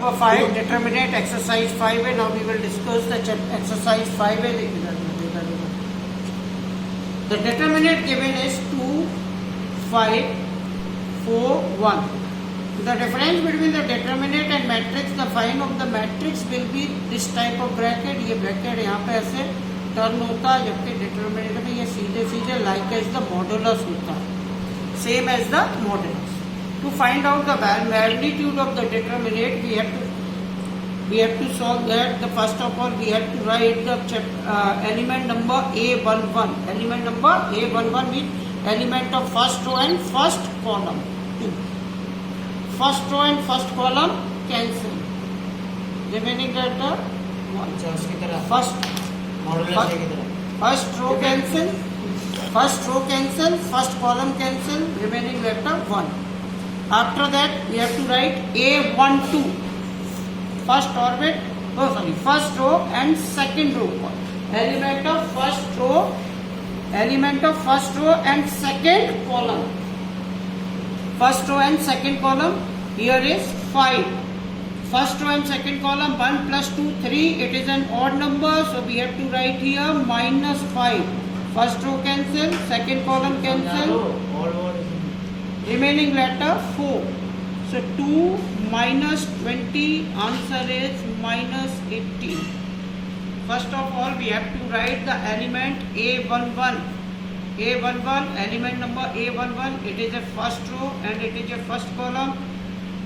number 5, determinate exercise 5A. Now we will discuss the exercise 5A. The determinant given is 2, 5, 4, 1. The difference between the determinant and matrix, the sign of the matrix will be this type of bracket. ये bracket यहाँ पे ऐसे turn होता है, जबकि determinant में ये सीधे सीधे like as the modulus होता है, same as the modulus. To find out the magnitude of the determinant, we have to solve that. The first of all, we have to write the element number A11. Element number A11 means element of first row and first column. 2. First row and first column cancel. Remaining letter 1. First row cancel. First row cancel. First column cancel. Remaining letter 1. After that, we have to write A12. First row and second row. Element of first row and second column. First row and second column. Here is 5. First row and second column, 1 plus 2, 3. It is an odd number, so we have to write here minus 5. First row cancel, second column cancel. Remaining letter 4. So 2 minus 20, answer is minus 18. First of all, we have to write the element A11. A11, element number A11, it is a first row and it is a first column.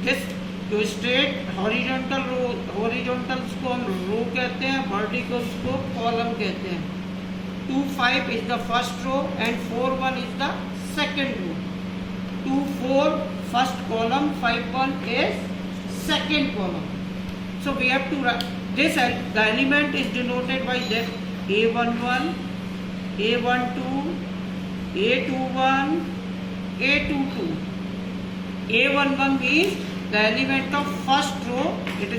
This जो straight horizontal row, horizontals को हम row कहते हैं, verticals को column कहते हैं. 2, 5 is the first row and 4, 1 is the second row. 2, 4 first column, 5, 1 is second column. So we have to write this. The element is denoted by this: A11, A12, A21, A22. A11 means the element of first row. It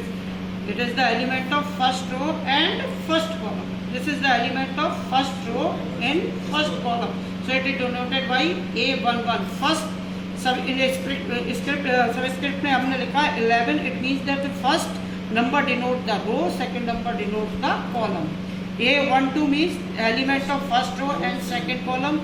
is the element of first row and first column. This is the element of first row in first column. So it is denoted by A11. First subscript में हमने लिखा 11. It means that the first number denotes the row, second number denotes the column. A12 means element of first row and second column.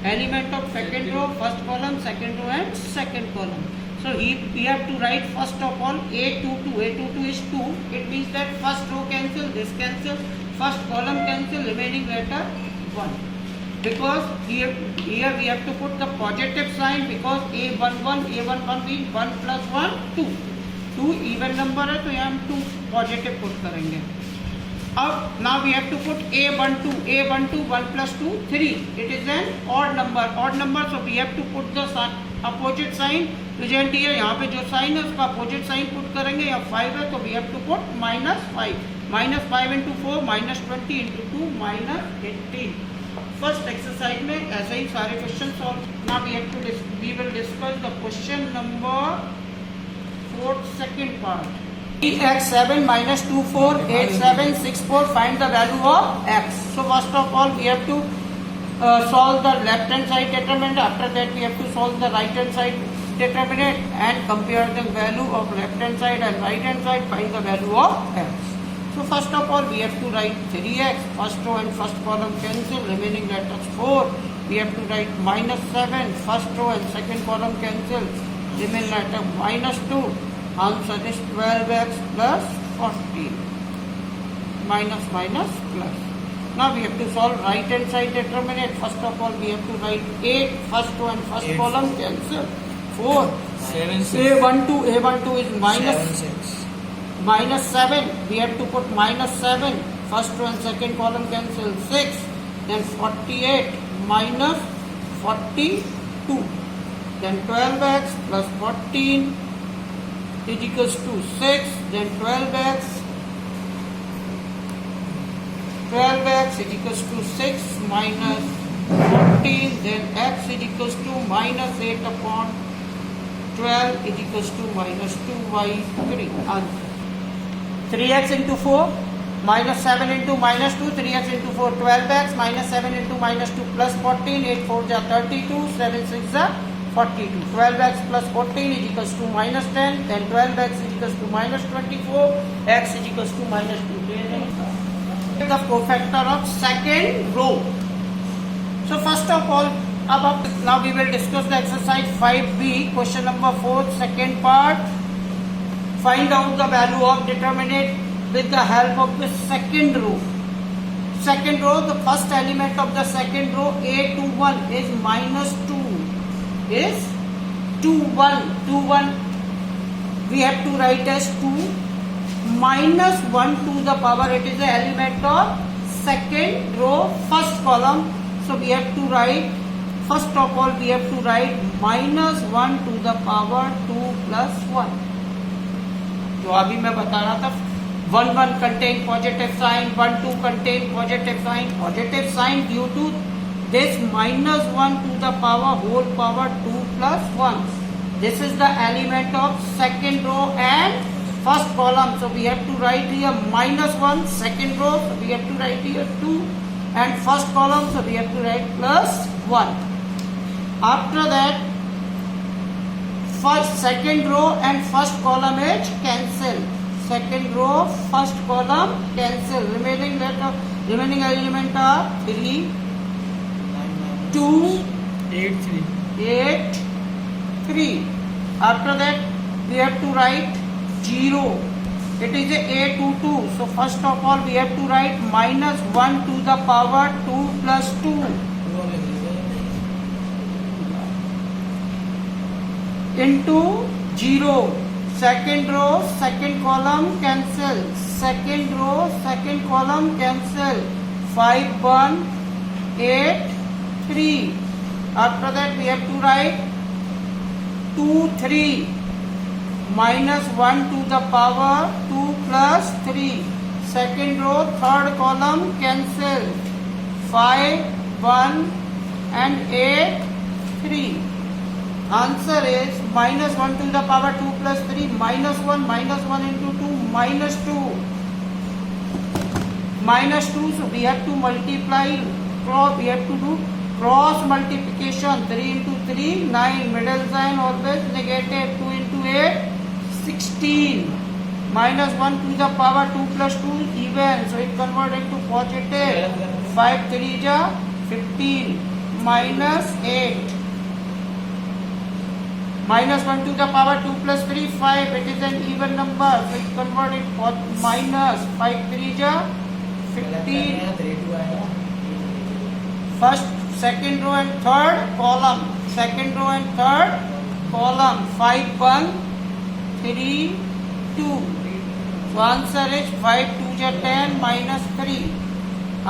Element of second row, first column, second row and second column. So we have to write first of all A22. A22 is 2. It means that first row cancel, this cancel, first column cancel, remaining letter 1. Because here we have to put the positive sign, because A11 means 1 plus 1, 2. 2 even number है, तो यहाँ हम 2 positive put करेंगे. अब now we have to put A12, 1 plus 2, 3. It is an odd number, so we have to put the opposite sign. Present here, यहाँ पे जो sign है उसका opposite sign put करेंगे. यहाँ 5 है, तो we have to put minus 5. Minus 5 into 4, minus 20 into 2, minus 18. First exercise में ऐसे ही सारे question solve. Now we will discuss the question number 4, second part. X7 minus 2, 4, 8, 7, 6, 4. Find the value of x. So first of all, we have to solve the left hand side determinant. After that, we have to solve the right hand side determinant and compare the value of left hand side and right hand side. Find the value of x. So first of all, we have to write 3x. First row and first column cancel. Remaining letters 4. We have to write minus 7. First row and second column cancel. Remaining letter minus 2. Answer is 12x plus 14. Minus minus plus. Now we have to solve right hand side determinant. First of all, we have to write 8. First row and first column cancel. 4. 7, 6. A12 is minus 7, 6. Minus 7, we have to put minus 7. First row and second column cancel. 6. Then 48 minus 42. Then 12x plus 14 is equals to 6. Then 12x is equals to 6 minus 14. Then x is equals to minus 8 upon 12 is equals to minus 2/3. Answer. 3x into 4, minus 7 into minus 2, 3x into 4, 12x, minus 7 into minus 2 plus 14, 8 4 ja 32, 7 6 ja 42. 12x plus 14 is equals to minus 10. Then 12x is equals to minus 24. X is equals to minus 2. The cofactor of second row. So first of all, now we will discuss the exercise 5b, question number 4, second part. Find out the value of determinant with the help of the second row. Second row, the first element of the second row, a21 is minus 2. Is 2, 1. We have to write as 2 minus 1 to the power. It is the element of second row, first column. So we have to write, first of all, we have to write minus 1 to the power 2 plus 1. जो अभी मैं बता रहा था, 1 1 contain positive sign, 1 2 contain positive sign due to this minus 1 to the power whole power 2 plus 1. This is the element of second row and first column. So we have to write here minus 1, second row, so we have to write here 2, and first column, so we have to write plus 1. After that, first, second row and first column is cancel. Second row, first column cancel. Remaining element are 3, 2, 8, 3. After that, we have to write 0. It is a 2, 2. So first of all, we have to write minus 1 to the power 2 plus 2. Into 0. Second row, second column cancel. Second row, second column cancel. 5, 1, 8, 3. After that we have to write 2, 3. Minus 1 to the power 2 plus 3. Second row, third column cancel. 5, 1 and 8, 3. Answer is minus 1 to the power 2 plus 3, minus 1 into 2, minus 2. Minus 2, so we have to multiply, we have to do cross multiplication. 3 into 3, 9, middle sign always negative. 2 into 8, 16. Minus 1 to the power 2 plus 2 even, so it converted to positive. 5 3 ja 15, minus 8. Minus 1 to the power 2 plus 3, 5. It is an even number, so it converted minus. 5 3 ja 15. First, second row and third column. Second row and third column. 5 1 3 2. So answer is 5 2 ja 10 minus 3.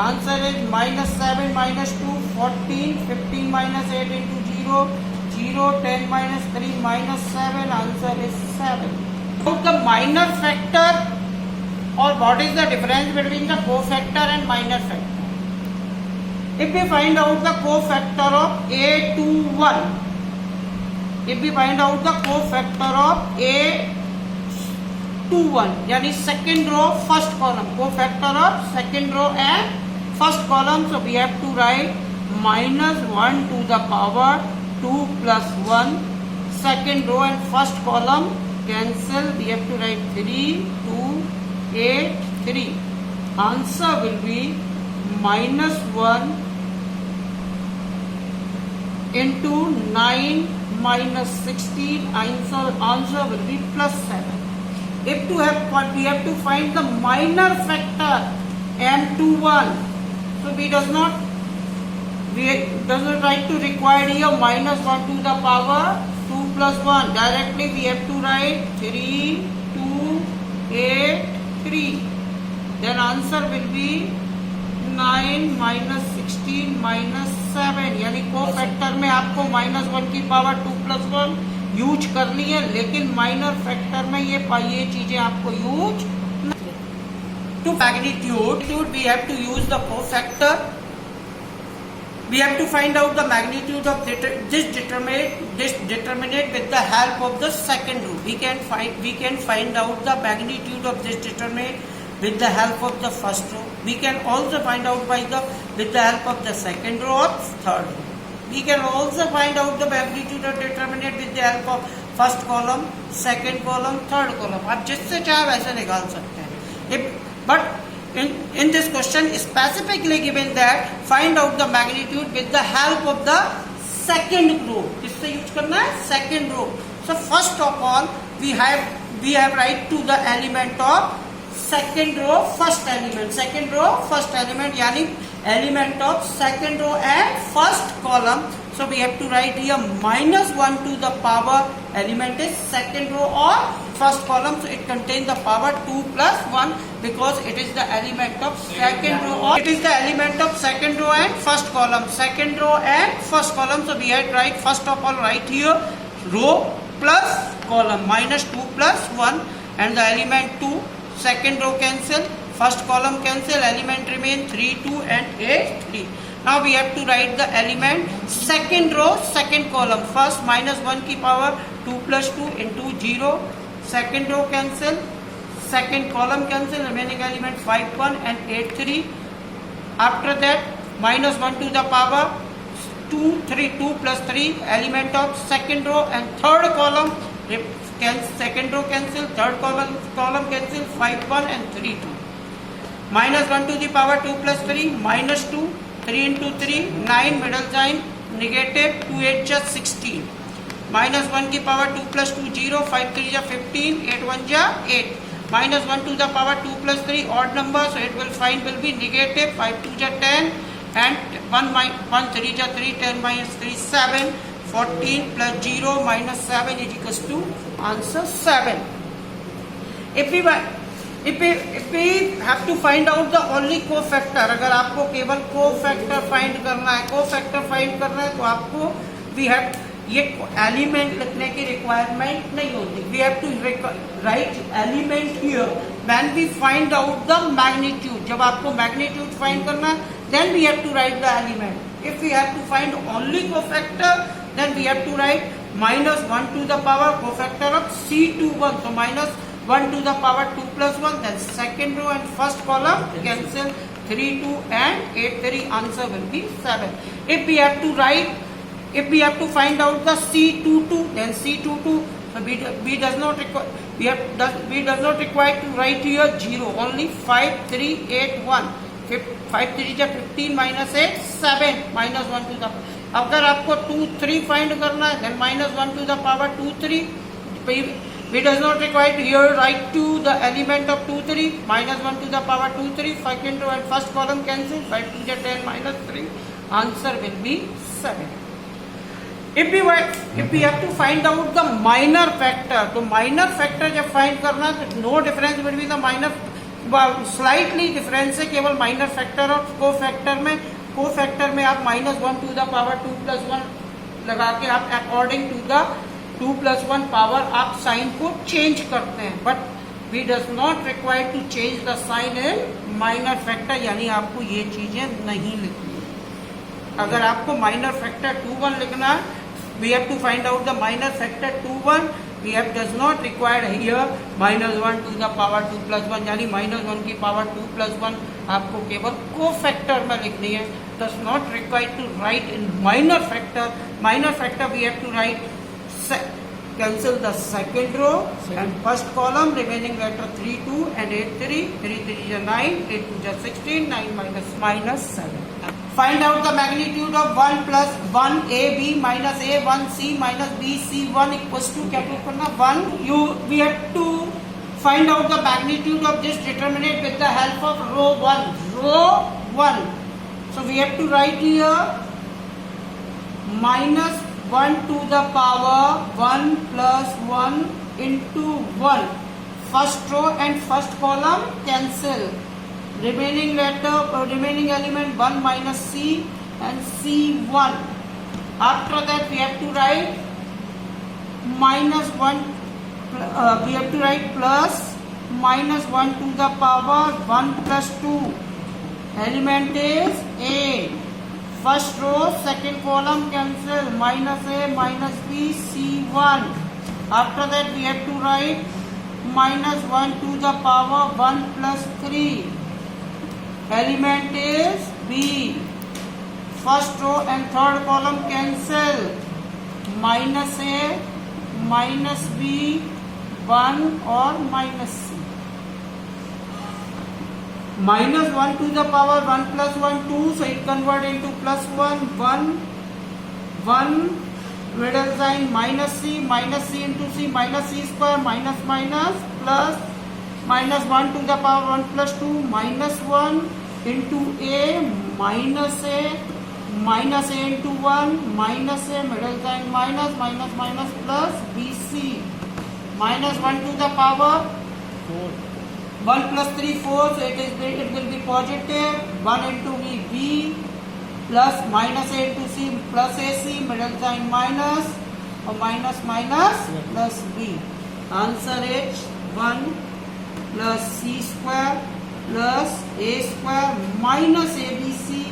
Answer is minus 7 minus 2 14. 15 minus 8 into 0. 0, 10 minus 3 minus 7, answer is 7. The minor factor, or what is the difference between the cofactor and minor factor? If we find out the cofactor of A21, if we find out the cofactor of A21, yani second row, first column, cofactor of second row and first column, so we have to write minus 1 to the power 2 plus 1. Second row and first column cancel. We have to write 3, 2, 8, 3. Answer will be minus 1 into 9 minus 16. Answer will be plus 7. If to have what we have to find the minor factor M21. So we does not write to require here minus 1 to the power 2 plus 1. Directly we have to write 3, 2, 8, 3. Then answer will be 9 minus 16 minus 7. यानी cofactor में आपको minus 1 की power 2 plus 1 use करनी है, लेकिन minor factor में ये चीजें आपको use to magnitude we have to use the cofactor. We have to find out the magnitude of this determinant with the help of the second row. We can find out the magnitude of this determinant with the help of the first row. We can also find out with the help of the second row or third row. We can also find out the magnitude of determinant with the help of first column, second column, third column. आप जिससे चाहे वैसे निकाल सकते हैं. But in this question specifically given that find out the magnitude with the help of the second row. किससे use करना है? Second row. So first of all we have right to the element of second row first element. Second row first element यानी element of second row and first column. So we have to write here -1 to the power element is second row or first column. So it contains the power 2 plus 1 because it is the element of second row or it is the element of second row and first column. Second row and first column. So we have to write first of all right here row plus column -2 plus 1 and the element 2. Second row cancel, first column cancel, element remain 3, 2 and 8, 3. Now we have to write the element second row, second column. First -1 की power 2 plus 2 into 0. Second row cancel, second column cancel, remaining element 5, 1 and 8, 3. After that -1 to the power 2, 3, 2 plus 3, element of second row and third column. Second row cancel, third column cancel, 5, 1 and 3, 2. -1 to the power 2 plus 3, -2, 3 into 3, 9, middle sign, negative, 2 8 just 16. -1 की power 2 plus 2, 0, 5 3 जा 15, 8 1 जा 8. -1 to the power 2 plus 3, odd number, so it will be negative, 5 2 जा 10 and 1 3 जा 3, 10 minus 3, 7. 14 plus 0 minus 7 is equals to answer 7. If we have to find out the only cofactor, अगर आपको केवल cofactor find करना है तो आपको we have ये एलिमेंट लिखने की रिक्वायरमेंट नहीं होती. We have to write element here when we find out the magnitude. जब आपको magnitude find करना है then we have to write the element. If we have to find only cofactor then we have to write -1 to the power cofactor of C21. So -1 to the power 2 plus 1, then second row and first column cancel, 3 2 and 8 3. Answer will be 7. If we have to find out the C22, then C22. So we does not require to write here 0. Only 5 3 8 1. 5 3 जा 15 minus 8 7 -1 to the. अगर आपको 2 3 find करना है then -1 to the power 2 3. We does not require to here write to the element of 2 3. -1 to the power 2 3. Second row and first column cancel. 5 2 जा 10 minus 3. Answer will be 7. If we have to find out the minor factor, तो minor factor जब find करना है तो no difference between the minor, slightly difference है केवल minor factor और cofactor में. कोफैक्टर में आप -1 to the power 2 plus 1 लगा के आप according to the 2 plus 1 power आप साइन को चेंज करते हैं. But we does not require to change the sign in minor factor, यानी आपको ये चीजें नहीं लिखनी है. अगर आपको माइनर फैक्टर 2 1 लिखना है, we have to find out the minor factor 2 1. We have does not required here -1 to the power 2 plus 1, यानी -1 की पावर 2 plus 1 आपको केवल कोफैक्टर में लिखनी है. Does not require to write in minor factor. Minor factor we have to write cancel the second row and first column, remaining letter 3 2 and 8 3. 3 3 is 9, 8 2 is 16, 9 minus 7. Find out the magnitude of 1 plus 1 AB minus A 1 C minus B C 1 equals to क्या prove करना 1. We have to find out the magnitude of this determinant with the help of row 1. So we have to write here -1 to the power 1 plus 1 into 1. First row and first column cancel. Remaining element 1 minus C and C1. After that we have to write -1. We have to write plus -1 to the power 1 plus 2. Element is A. First row, second column cancel. -A minus B C1. After that we have to write -1 to the power 1 plus 3. Element is B. First row and third column cancel, minus a minus b 1 और minus c, minus 1 to the power 1 plus 1 2, so it convert into plus 1 1 middle sign minus c into c minus c square minus minus plus minus 1 to the power 1 plus 2 minus 1 into a minus a into 1 minus a middle sign minus minus minus plus bc minus 1 to the power 1 plus 3 4, so it will be positive 1 into b plus minus a into c plus ac middle sign minus or minus minus plus b. Answer is 1 plus c square plus a square minus abc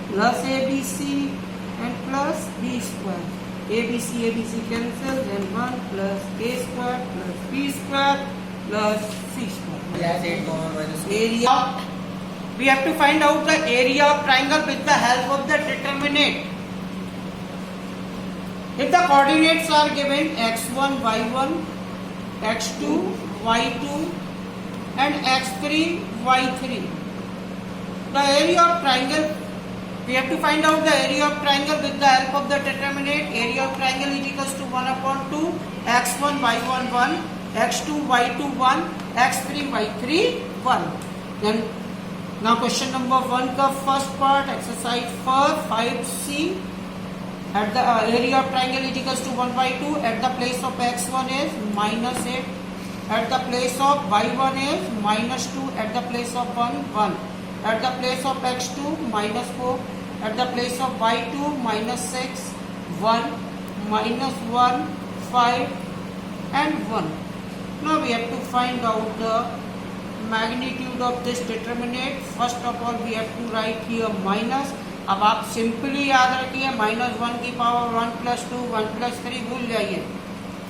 plus abc and plus b square. abc cancel, then 1 plus a square plus b square plus c square. Area. We have to find out the area of triangle with the help of the determinant. If the coordinates are given x1, y1, x2, y2 and x3, y3, the area of triangle, we have to find out the area of triangle with the help of the determinant. Area of triangle is equals to 1 upon 2, x1, y1, 1, x2, y2, 1, x3, y3, 1. Then now question number 1 का first part exercise for 5c. At the area of triangle is equals to 1 by 2. At the place of x1 is minus 8. At the place of y1 is minus 2. At the place of 1 1. At the place of x2 minus 4. At the place of y2 minus 6 1 minus 1 5 and 1. Now we have to find out the magnitude of this determinant. First of all we have to write here minus. अब आप simply याद रखिए minus 1 की power 1 plus 2 1 plus 3 भूल जाइए.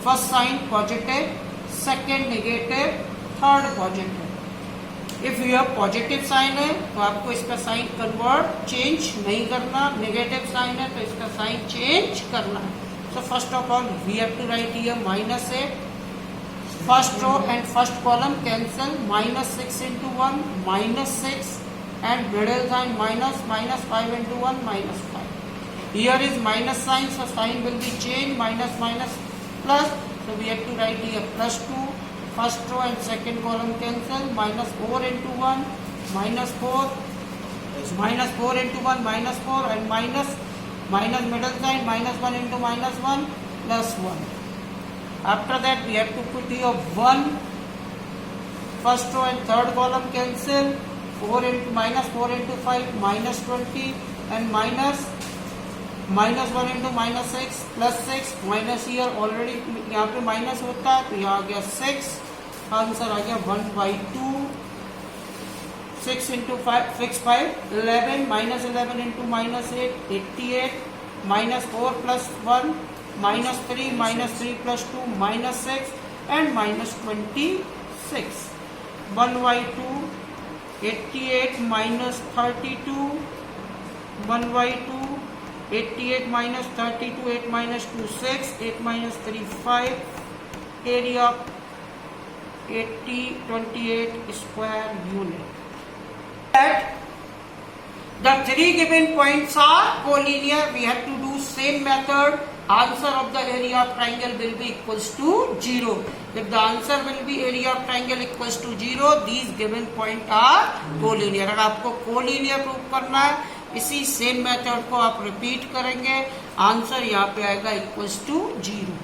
First sign positive, second negative, third positive. If यह positive sign है तो आपको इसका साइन कन्वर्ट चेंज नहीं करना, नेगेटिव साइन है तो इसका साइन चेंज करना है. So first of all we have to write here minus 8. First row and first column cancel, minus 6 into 1 minus 6 and middle sign minus 5 into 1 minus 5. Here is minus sign, so sign will be changed, minus minus plus, so we have to write here plus 2. First row and second column cancel, minus 4 into 1 minus 4 into 1 minus 4 and minus middle sign minus 1 into minus 1 plus 1. After that we have to put here 1. First row and third column cancel, 4 into minus 4 into 5 minus 20 and minus 1 into minus 6 plus 6 minus here already यहाँ पे minus होता है तो यहाँ आ गया 6. Answer आ गया 1 by 2. 6 into 5 11 minus 11 into minus 8 88 minus 4 plus 1 minus 3 plus 2 minus 6 and minus 26. 1 by 2 88 minus 32 1 by 2 88 minus 32 8 minus 2 6 8 minus 3 5. Area 28 square unit. That the three given points are collinear. We have to do same method. Answer of the area of triangle will be equals to 0. If the answer will be area of triangle equals to 0, these given point are collinear. अगर आपको collinear prove करना है इसी same method को आप repeat करेंगे, answer यहाँ पे आएगा इक्वल्स टू 0.